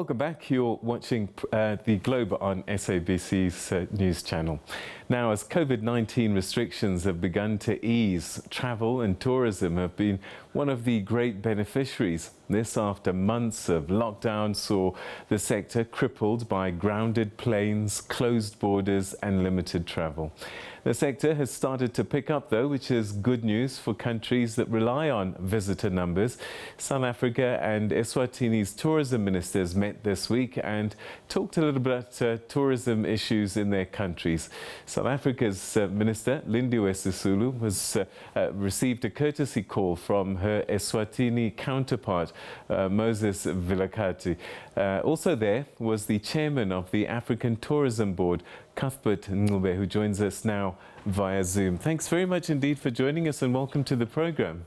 welcome back. You're watching The Globe on SABC's news channel. Now, as COVID-19 restrictions have begun to ease, travel and tourism have been one of the great beneficiaries. This after months of lockdown saw the sector crippled by grounded planes, closed borders and limited travel. The sector has started to pick up, though, which is good news for countries that rely on visitor numbers. South Africa and Eswatini's tourism ministers met this week and talked a little bit about tourism issues in their countries. South Africa's Minister Lindiwe Sisulu has received a courtesy call from her Eswatini counterpart, Moses Vilakati. Also there was the chairman of the African Tourism Board, Cuthbert, Ncube, who joins us now via Zoom. Thanks very much indeed for joining us and welcome to the program.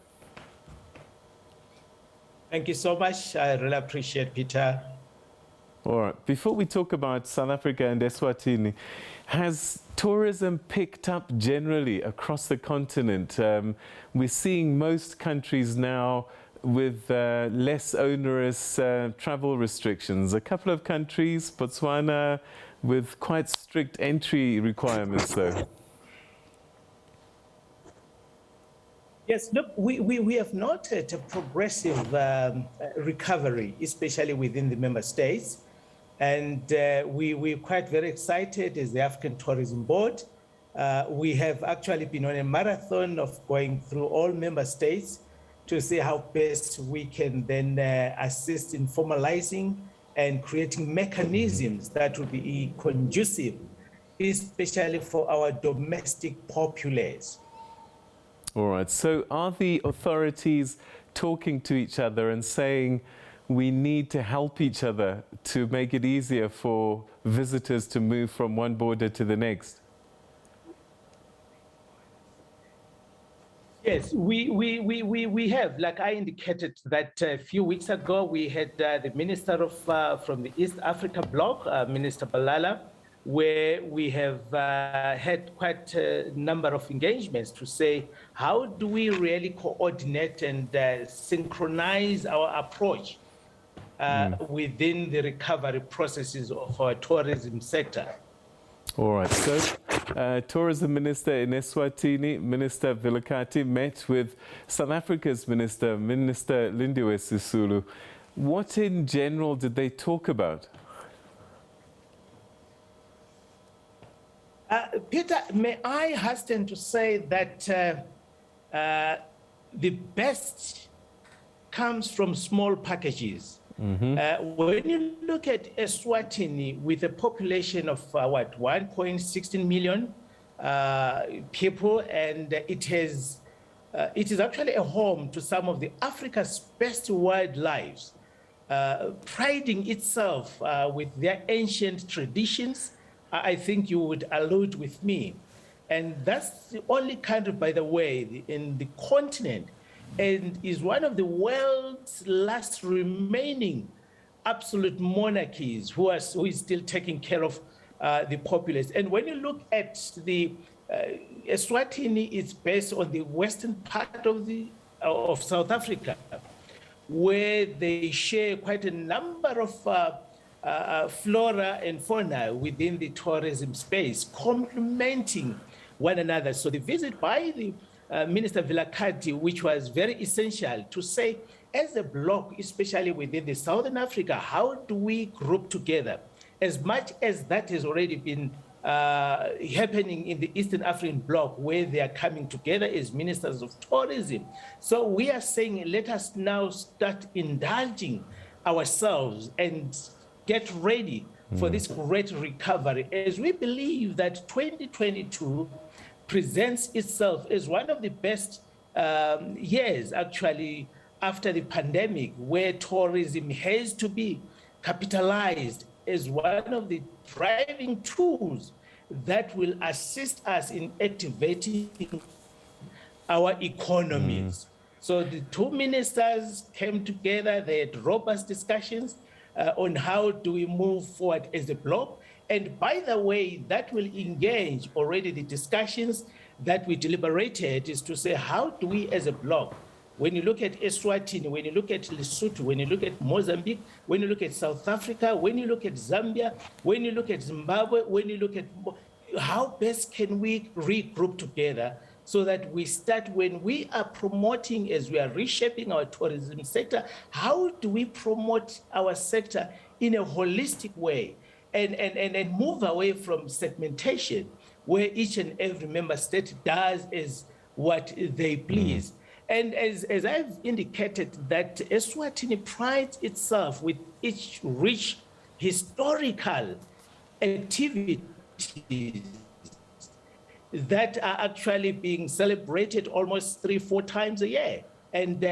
Thank you so much. I really appreciate, Peter. All right. Before we talk about South Africa and Eswatini, has tourism picked up generally across the continent? We're seeing most countries now with less onerous travel restrictions. A couple of countries, Botswana, with quite strict entry requirements, though. Yes, look, we have noted a progressive recovery, especially within the member states. And we're quite very excited as the African Tourism Board. We have actually been on a marathon of going through all member states to see how best we can then assist in formalizing and creating mechanisms that will be conducive, especially for our domestic populace. All right. So are the authorities talking to each other and saying we need to help each other to make it easier for visitors to move from one border to the next? Yes, we have, like I indicated that a few weeks ago, we had the Minister of from the East Africa bloc, Minister Balala, where we have had quite a number of engagements to say, how do we really coordinate and synchronize our approach within the recovery processes of our tourism sector? All right. So, Tourism Minister in Eswatini, Minister Vilakati, met with South Africa's Minister Lindiwe Sisulu. What in general did they talk about? Peter, may I hasten to say that the best comes from small packages. When you look at Eswatini with a population of 1.16 million people, and it is actually a home to some of the Africa's best wildlife, priding itself with their ancient traditions. I think you would allude with me. And that's the only country, by the way, in the continent, and is one of the world's last remaining absolute monarchies who is still taking care of the populace. And when you look at the Eswatini, it's based on the western part of South Africa, where they share quite a number of flora and fauna within the tourism space, complementing one another. So the visit by the Minister Vilakati, which was very essential to say, as a bloc, especially within the Southern Africa, how do we group together? As much as that has already been happening in the Eastern African bloc, where they are coming together as ministers of tourism. So we are saying, let us now start indulging ourselves and get ready for this great recovery, as we believe that 2022 presents itself as one of the best years, actually, after the pandemic, where tourism has to be capitalized as one of the driving tools that will assist us in activating our economies. So the two ministers came together, they had robust discussions on how do we move forward as a bloc. And by the way, that will engage already the discussions that we deliberated, is to say, how do we as a bloc when you look at Eswatini, when you look at Lesotho, when you look at Mozambique, when you look at South Africa, when you look at Zambia, when you look at Zimbabwe, when you look at how best can we regroup together so that we start, when we are promoting, as we are reshaping our tourism sector, how do we promote our sector in a holistic way and move away from segmentation, where each and every member state does as what they please. And as I've indicated, that Eswatini prides itself with its rich historical activities that are actually being celebrated almost 3-4 times a year. And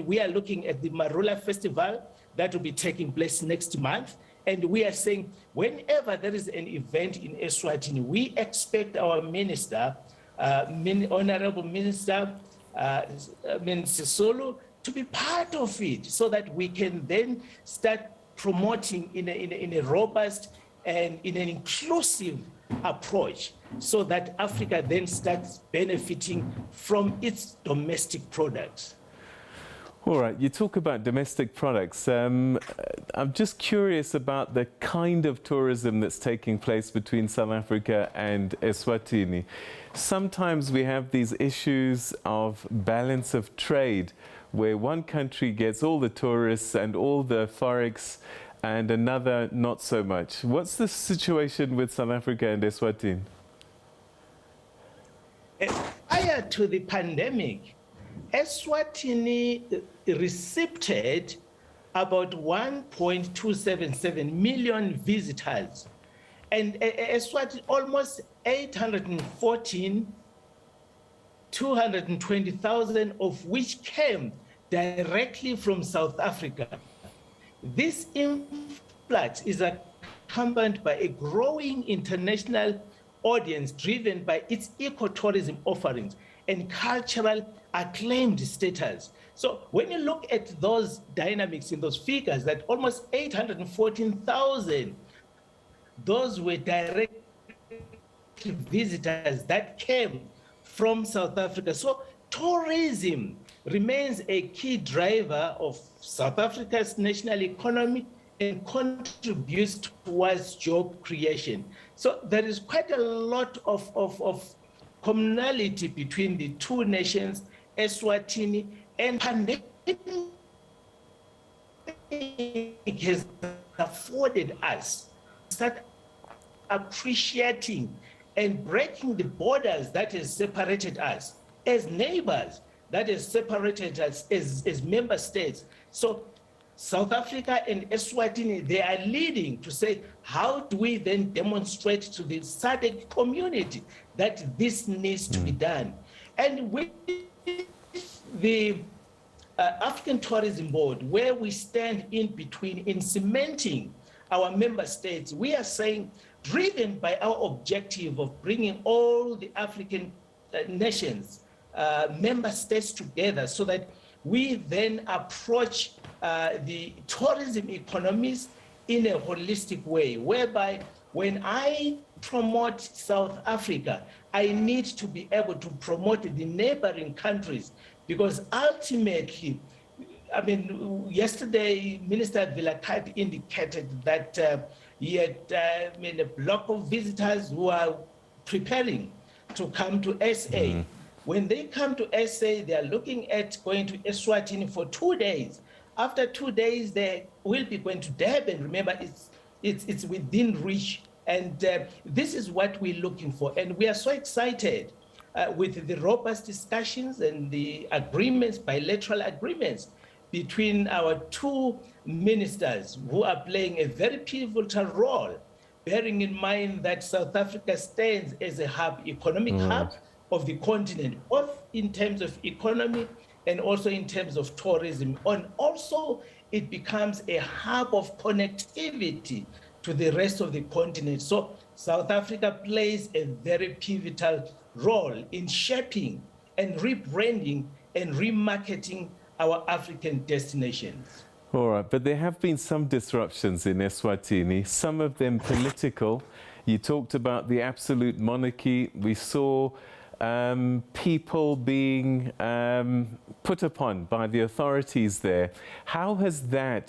we are looking at the Marula Festival that will be taking place next month. And we are saying, whenever there is an event in Eswatini, we expect our minister, Honorable Minister Sisulu, to be part of it, so that we can then start promoting in a robust and in an inclusive approach, so that Africa then starts benefiting from its domestic products. All right, you talk about domestic products. I'm just curious about the kind of tourism that's taking place between South Africa and Eswatini. Sometimes we have these issues of balance of trade, where one country gets all the tourists and all the forex and another not so much. What's the situation with South Africa and Eswatini? Prior to the pandemic, Eswatini received about 1.277 million visitors, and Eswatini almost 220,000 of which came directly from South Africa. This influx is accompanied by a growing international audience driven by its ecotourism offerings and cultural acclaimed status. So when you look at those dynamics in those figures, that almost 814,000, those were direct visitors that came from South Africa. So tourism remains a key driver of South Africa's national economy and contributes towards job creation. So there is quite a lot of commonality between the two nations, Eswatini, and pandemic has afforded us to start appreciating and breaking the borders that has separated us as neighbors, that has separated us as member states. So South Africa and Eswatini, they are leading to say, how do we then demonstrate to the SADC community that this needs to be done? And with the African Tourism Board, where we stand in between in cementing our member states, we are saying, driven by our objective of bringing all the African nations, member states together, so that we then approach the tourism economies in a holistic way, whereby when I promote South Africa, I need to be able to promote the neighboring countries, because ultimately, I mean, yesterday, Minister Vilakati indicated that he had a block of visitors who are preparing to come to SA. When they come to SA, they are looking at going to Eswatini for 2 days. After 2 days, they will be going to Durban. Remember, it's within reach. And this is what we're looking for. And we are so excited with the robust discussions and the agreements, bilateral agreements between our two ministers, who are playing a very pivotal role, bearing in mind that South Africa stands as a hub, economic hub of the continent, both in terms of economy and also in terms of tourism. And also, it becomes a hub of connectivity to the rest of the continent. So South Africa plays a very pivotal role in shaping and rebranding and remarketing our African destinations. All right, but there have been some disruptions in Eswatini, some of them political. You talked about the absolute monarchy. We saw people being put upon by the authorities there. How has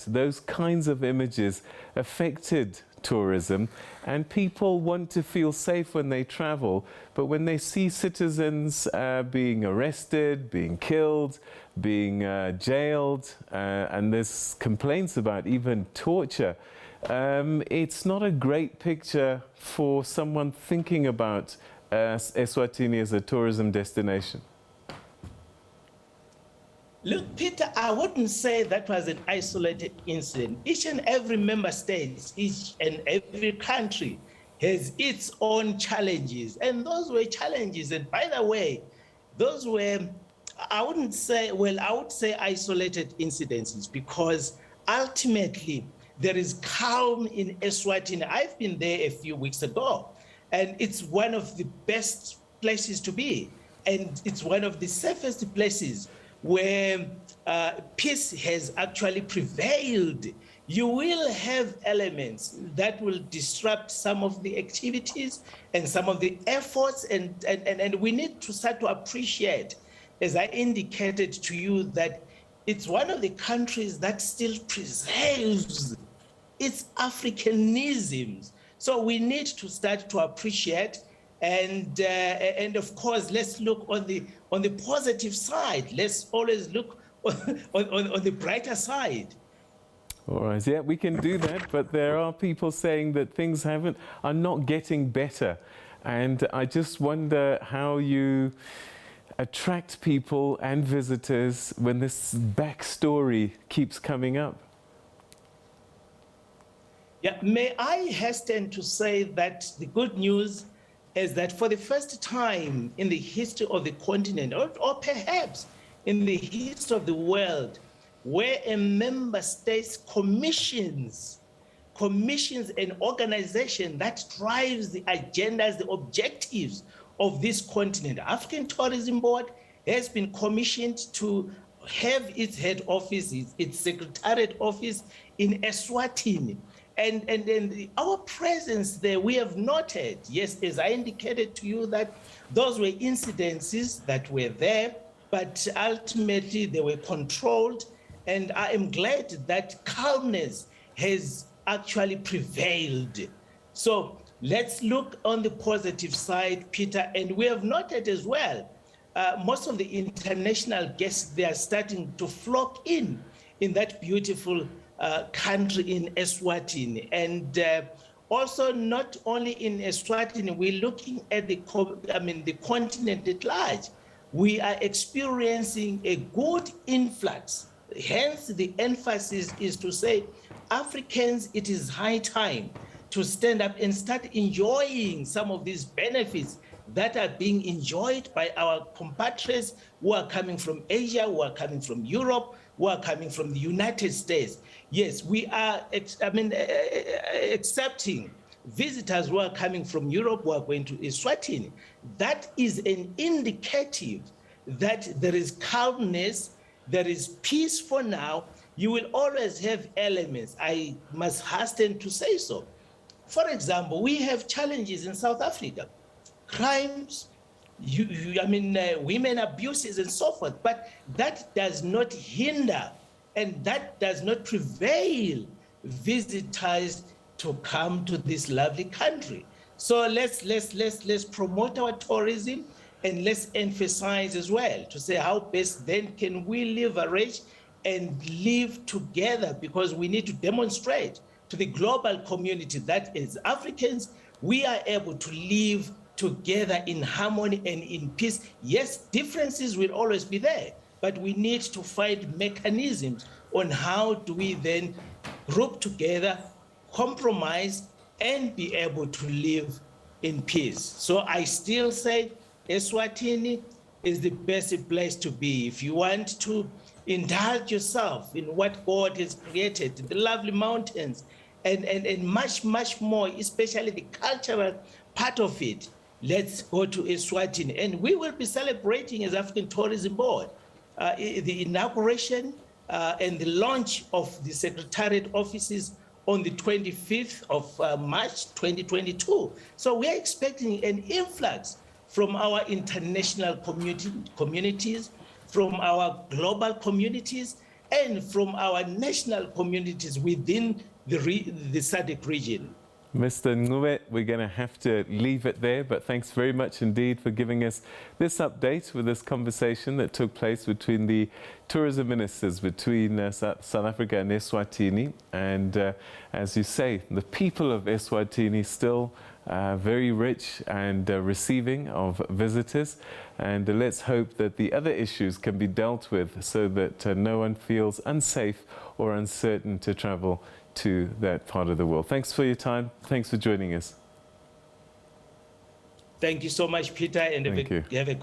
those kinds of images affected tourism? And people want to feel safe when they travel, but when they see citizens being arrested, being killed, being jailed, and there's complaints about even torture, it's not a great picture for someone thinking about Eswatini as a tourism destination. Look, Peter, I wouldn't say that was an isolated incident. Each and every member state, each and every country has its own challenges. And those were challenges. And by the way, those were, I would say isolated incidences, because ultimately there is calm in Eswatini. I've been there a few weeks ago, and it's one of the best places to be. And it's one of the safest places where peace has actually prevailed. You will have elements that will disrupt some of the activities and some of the efforts, and we need to start to appreciate, as I indicated to you, that it's one of the countries that still preserves its Africanisms. So we need to start to appreciate, and of course, let's look on the positive side. Let's always look on the brighter side. All right, yeah, we can do that, but there are people saying that things are not getting better, and I just wonder how you attract people and visitors when this backstory keeps coming up. Yeah, may I hasten to say that the good news is that for the first time in the history of the continent, or perhaps in the history of the world, where a member state commissions an organization that drives the agendas, the objectives of this continent. African Tourism Board has been commissioned to have its head office, its secretariat office in Eswatini. And our presence there, we have noted, yes, as I indicated to you, that those were incidences that were there, but ultimately they were controlled. And I am glad that calmness has actually prevailed. So let's look on the positive side, Peter. And we have noted as well, most of the international guests, they are starting to flock in that beautiful country in Eswatini. And also not only in Eswatini, we're looking at the continent at large. We are experiencing a good influx. Hence, the emphasis is to say, Africans, it is high time to stand up and start enjoying some of these benefits that are being enjoyed by our compatriots who are coming from Asia, who are coming from Europe, who are coming from the United States. Yes, we are accepting visitors who are coming from Europe, who are going to Eswatini. That is an indicative that there is calmness, there is peace for now. You will always have elements. I must hasten to say so. For example, we have challenges in South Africa, crimes, women abuses and so forth, but that does not hinder and that does not prevail visitors to come to this lovely country. So let's promote our tourism, and let's emphasize as well to say how best then can we leverage and live together, because we need to demonstrate to the global community that as Africans, we are able to live together in harmony and in peace. Yes, differences will always be there, but we need to find mechanisms on how do we then group together, compromise, and be able to live in peace. So I still say Eswatini is the best place to be. If you want to indulge yourself in what God has created, the lovely mountains, and much, much more, especially the cultural part of it, let's go to Eswatini. And we will be celebrating as African Tourism Board the inauguration and the launch of the Secretariat offices on the 25th of March 2022. So we're expecting an influx from our international communities, from our global communities, and from our national communities within the SADC region. Mr. Ncube, we're going to have to leave it there, but thanks very much indeed for giving us this update with this conversation that took place between the tourism ministers between South Africa and Eswatini. And as you say, the people of Eswatini still very rich and receiving of visitors. And let's hope that the other issues can be dealt with so that no one feels unsafe or uncertain to travel to that part of the world. Thanks for your time. Thanks for joining us. Thank you so much, Peter, and have a